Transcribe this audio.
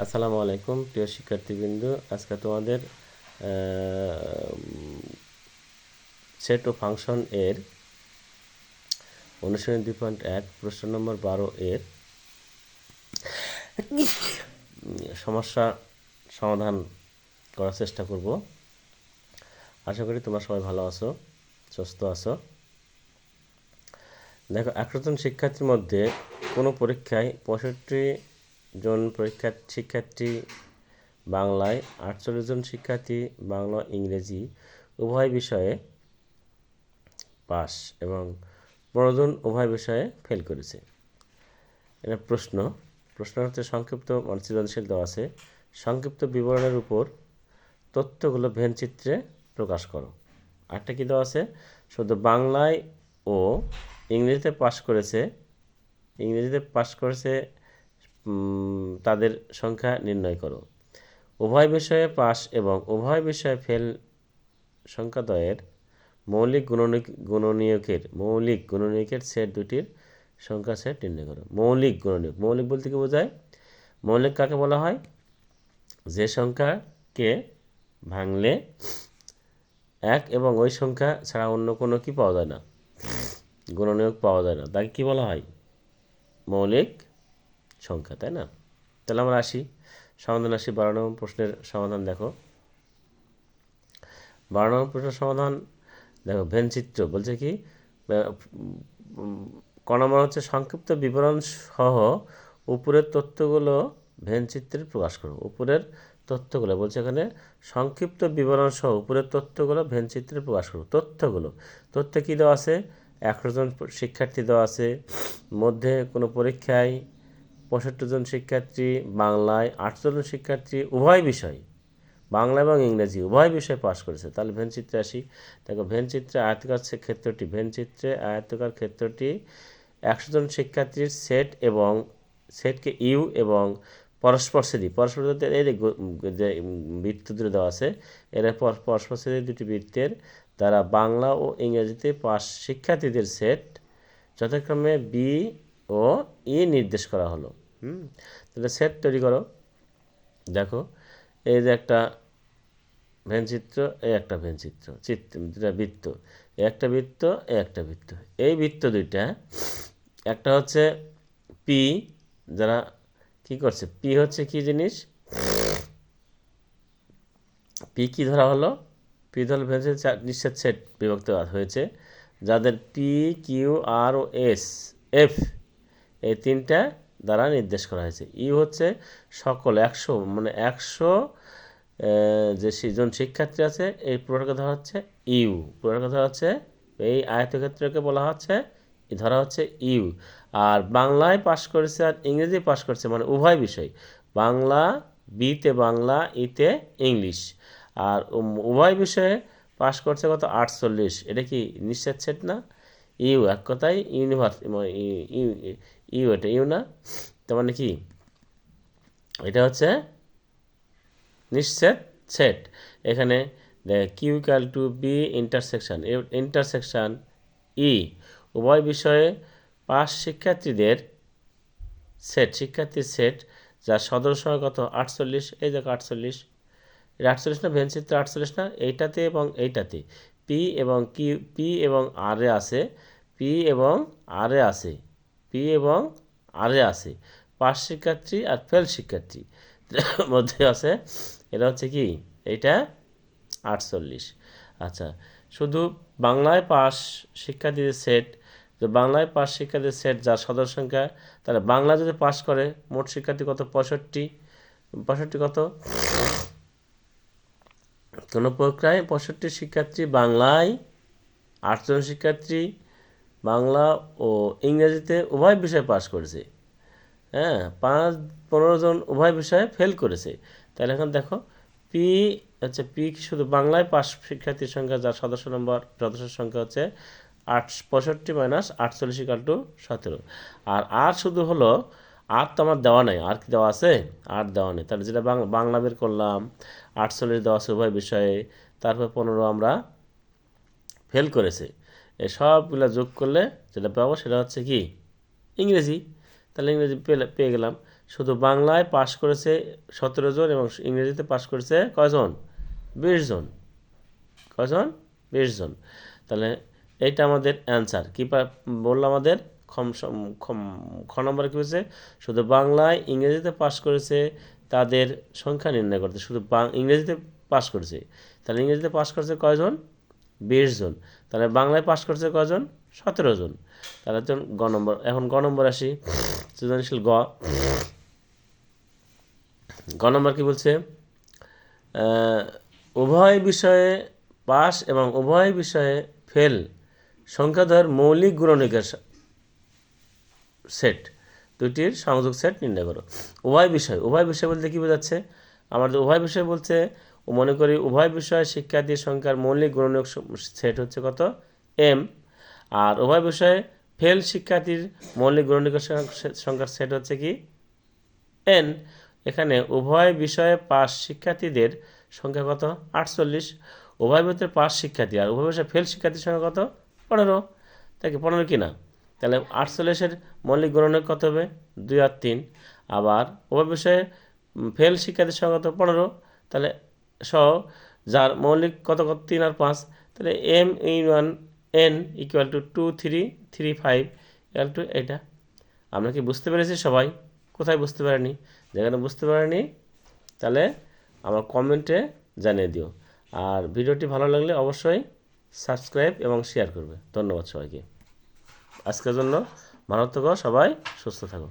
আসসালামু আলাইকুম প্রিয় শিক্ষার্থীবৃন্দ। আজকে তোমাদের সেট ও ফাংশন এর অনুশীলনী 2.1 প্রশ্ন নম্বর 12 এর সমস্যা সমাধান করার চেষ্টা করব। আশা করি তোমরা সবাই ভালো আছো, সুস্থ আছো। দেখো, 100 জন শিক্ষার্থীর মধ্যে কোনো পরীক্ষায় 65 জন শিক্ষার্থী বাংলায়, 48 জন শিক্ষার্থী বাংলা ইংরেজি উভয় বিষয়ে পাস এবং 15 জন উভয় বিষয়ে ফেল করেছে। এটা প্রশ্ন হচ্ছে সংক্ষিপ্ত সৃজনশীল দেওয়া আছে। সংক্ষিপ্ত বিবরণের উপর তথ্যগুলো ভেনচিত্রে প্রকাশ করো। আরেকটা কী দেওয়া আছে, শুধু বাংলায় ও ইংরেজিতে পাস করেছে তাদের সংখ্যা নির্ণয় করো। উভয় বিষয়ে পাস এবং উভয় বিষয়ে ফেল সংখ্যাদ্বয়ের মৌলিক গুণনীয়কের সেট দুটির সংখ্যা সেট নির্ণয় করো। মৌলিক বলতে কি বোঝায়? মৌলিক কাকে বলা হয়? যে সংখ্যাকে ভাঙলে এক এবং ওই সংখ্যা ছাড়া অন্য কোনো কি পাওয়া যায় না, গুণনীয়ক পাওয়া যায় না, তাকে কি বলা হয়? মৌলিক সংখ্যা, তাই না? তাহলে আমরা সমাধান আসি। 12 নম্বর প্রশ্নের সমাধান দেখো। 12 নম্বর প্রশ্নের সমাধান দেখো, ভেনচিত্র বলছে কি, ক নম্বর হচ্ছে সংক্ষিপ্ত বিবরণ সহ উপরের তথ্যগুলো ভেনচিত্রে প্রকাশ করো। উপরের তথ্যগুলো বলছে এখানে সংক্ষিপ্ত বিবরণ সহ উপরের তথ্যগুলো ভেনচিত্রে প্রকাশ করো। তথ্যে কী দেওয়া আছে? 100 জন শিক্ষার্থী দেওয়া আছে, মধ্যে কোনো পরীক্ষায় 65 জন শিক্ষার্থী বাংলায়, 8 জন শিক্ষার্থী উভয় বিষয় বাংলা এবং ইংরেজি উভয় বিষয়ে পাশ করেছে। তাহলে ভেনচিত্রে আসি। দেখো, ভেনচিত্রে আয়তাকার ক্ষেত্রটি 100 জন শিক্ষার্থীর সেট এবং সেটকে ইউ এবং পরস্পরছেদী এই যে বৃত্ত দুটো দেওয়া আছে, এরা পরস্পরছেদী দুটি বৃত্তের দ্বারা বাংলা ও ইংরেজিতে পাস শিক্ষার্থীদের সেট যথাক্রমে বি ও ই নির্দেশ করা হলো। তাহলে সেট তৈরি করো। দেখো, এই যে একটা ভেনচিত্র, এই একটা ভেনচিত্র, দুটা বৃত্ত, একটা বৃত্ত, একটা বৃত্ত। এই বৃত্ত দুইটা, একটা হচ্ছে পি, যারা কি করছে, পি হচ্ছে কি জিনিস, পি কি ধরা হলো? পি ধরা হয়েছে নিঃশ্বেদ সেট বিভক্ত হয়েছে, যাদের পি কিউ আর ও এফ এই তিনটা দ্বারা নির্দেশ করা হয়েছে। ইউ হচ্ছে সকল 100 যে জন শিক্ষার্থী আছে, এই পুরোটাকে ধরা হচ্ছে ইউ। এই আয়তক্ষেত্রকে বলা হচ্ছে, ধরা হচ্ছে ইউ। আর বাংলায় পাশ করেছে আর ইংরেজি পাশ করেছে, মানে উভয় বিষয়, বাংলা বিতে বাংলা, ইতে ইংলিশ, আর উভয় বিষয়ে পাশ করছে কত? 48। এটা কি নিঃশ্বেদ সেট না? ইউ, এক কথায় ইউ এটা ইউ না? তার মানে কি, এটা হচ্ছে নিঃশ্বেদ সেট। এখানে Q equal to B intersection E, উভয় বিষয়ে পাস শিক্ষার্থীর সেট যার সদস্য সংখ্যা কত? 48। এই দেখো 48, এটা 48 না? ভেনচিত্র 48 না? এইটাতে এবং এইটাতে পি এবং আর এ আছে, পাস শিক্ষার্থী আর ফেল শিক্ষার্থী মধ্যে আছে, এটা হচ্ছে কি, এইটা 48। আচ্ছা, শুধু বাংলায় পাস শিক্ষার্থীদের সেট, যার সদস্য সংখ্যা, তাহলে বাংলা যদি পাস করে মোট শিক্ষার্থী কত? 65 কত? কোনো প্রক্রিয়ায় 65 শিক্ষার্থী বাংলায়, 8 জন শিক্ষার্থী বাংলা ও ইংরেজিতে উভয় বিষয়ে পাস করেছে। 15 জন উভয় বিষয়ে ফেল করেছে। তাহলে এখন দেখো, পি শুধু বাংলায় পাস শিক্ষার্থীর সংখ্যা, যার সদস্যের সংখ্যা হচ্ছে 65 মাইনাস 48 ইকুয়াল টু 17। আর শুধু হলো, আর তো আমার দেওয়া নেই, আর কি দেওয়া আছে? আর দেওয়া নেই। তাহলে যেটা বাংলা বের করলাম, 48 দেওয়া আছে উভয় বিষয়ে, তারপর 15 আমরা ফেল করেছে। এই সবগুলো যোগ করলে যেটা পাবো সেটা হচ্ছে কি, ইংরেজি। তাহলে ইংরেজি পেয়ে গেলাম। শুধু বাংলায় পাশ করেছে 17 জন এবং ইংরেজিতে পাশ করেছে কয়জন? 20 জন। কয়জন? 20 জন। তাহলে এইটা আমাদের অ্যান্সার। কী বললো আমাদের খ নম্বরে কী হয়েছে? শুধু বাংলায় ইংরেজিতে পাশ করেছে তাদের সংখ্যা নির্ণয় করতে। শুধু ইংরেজিতে পাশ করেছে, তাহলে ইংরেজিতে পাশ করেছে কয়জন? 20 জন। তাহলে বাংলায় পাশ করেছে কয়জন? 17 জন। তাহলে তো গ নম্বর। এখন গ নম্বর আসি, সৃজনশীল গ। গ নম্বর কী বলছে? উভয় বিষয়ে পাস এবং উভয় বিষয়ে ফেল সংখ্যাধর মৌলিক গুণনীয়কের সেট, দুটির সংযোগ সেট নির্ণয় করো। উভয় বিষয় বলতে কী বোঝাচ্ছে? আমাদের উভয় বিষয় বলছে, মনে করি উভয় বিষয়ে শিক্ষার্থীর সংখ্যার মৌলিক গুণনীয়ক সেট হচ্ছে কত? এম। আর উভয় বিষয়ে ফেল শিক্ষার্থীর মৌলিক গুণনীয়কের সংখ্যার সেট হচ্ছে কি? এন। এখানে উভয় বিষয়ে পাস শিক্ষার্থীদের সংখ্যা কত? 48। উভয় বিষয়ে পাস শিক্ষার্থী আর উভয় বিষয়ে ফেল শিক্ষার্থীর সংখ্যা কত? 15। তাই কি 15 কি না? তাহলে 48-এর মৌলিক গুণনীয়ক কত হবে? 2 আর 3। আবার উভয় বিষয়ে ফেল শিক্ষার্থীর সংখ্যা কত? 15। তাহলে যার মৌলিক কত 3 আর 5। তাহলে M(1) N = 2 3 3 5 = এটা। আমরা কি বুঝতে পেরেছি সবাই? কোথায় বুঝতে পারেনি? যেখানে বুঝতে পারেনি তাহলে আমার কমেন্টে জানিয়ে দিও। আর ভিডিওটি ভালো লাগলে অবশ্যই সাবস্ক্রাইব এবং শেয়ার করবে। ধন্যবাদ সবাইকে। আজকের জন্য ভালো থেকো, সবাই সুস্থ থাকো।